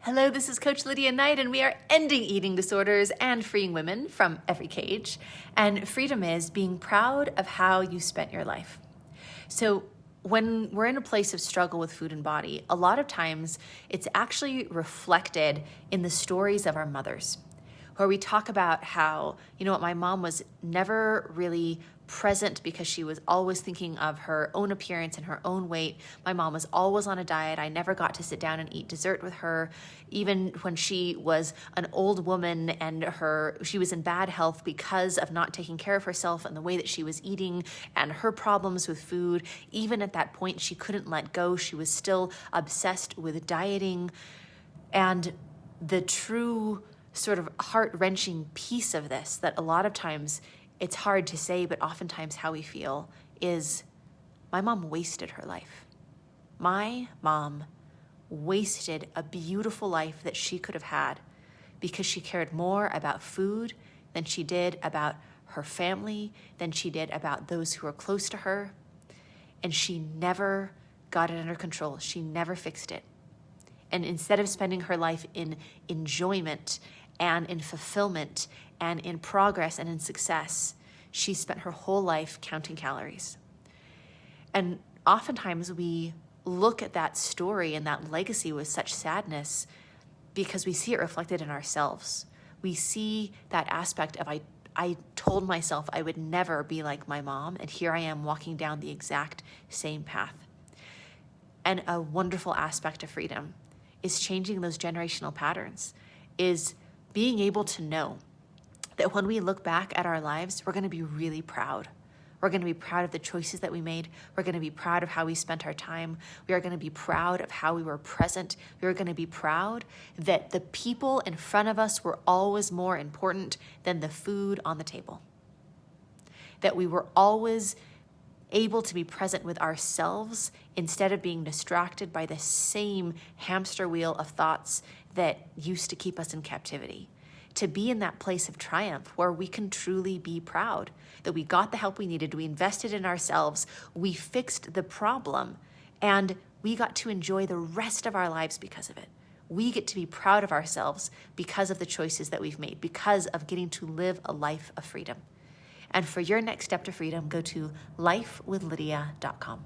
Hello, this is Coach Lydia Knight, and we are ending eating disorders and freeing women from every cage. And freedom is being proud of how you spent your life. So when we're in a place of struggle with food and body, a lot of times it's actually reflected in the stories of our mothers, where we talk about how, my mom was never really present because she was always thinking of her own appearance and her own weight. My mom was always on a diet. I never got to sit down and eat dessert with her. Even when she was an old woman and she was in bad health because of not taking care of herself and the way that she was eating and her problems with food. Even at that point, she couldn't let go. She was still obsessed with dieting. And the true sort of heart-wrenching piece of this that a lot of times it's hard to say, but oftentimes how we feel is my mom wasted her life. My mom wasted a beautiful life that she could have had because she cared more about food than she did about her family, than she did about those who were close to her. And she never got it under control. She never fixed it. And instead of spending her life in enjoyment and in fulfillment and in progress and in success, she spent her whole life counting calories. And oftentimes we look at that story and that legacy with such sadness because we see it reflected in ourselves. We see that aspect of I told myself I would never be like my mom, and here I am walking down the exact same path. And a wonderful aspect of freedom is changing those generational patterns, is being able to know that when we look back at our lives, we're going to be really proud. We're going to be proud of the choices that we made. We're going to be proud of how we spent our time. We are going to be proud of how we were present. We are going to be proud that the people in front of us were always more important than the food on the table. That we were always able to be present with ourselves instead of being distracted by the same hamster wheel of thoughts that used to keep us in captivity. To be in that place of triumph where we can truly be proud that we got the help we needed, we invested in ourselves, we fixed the problem, and we got to enjoy the rest of our lives because of it. We get to be proud of ourselves because of the choices that we've made, because of getting to live a life of freedom. And for your next step to freedom, go to lifewithlydia.com.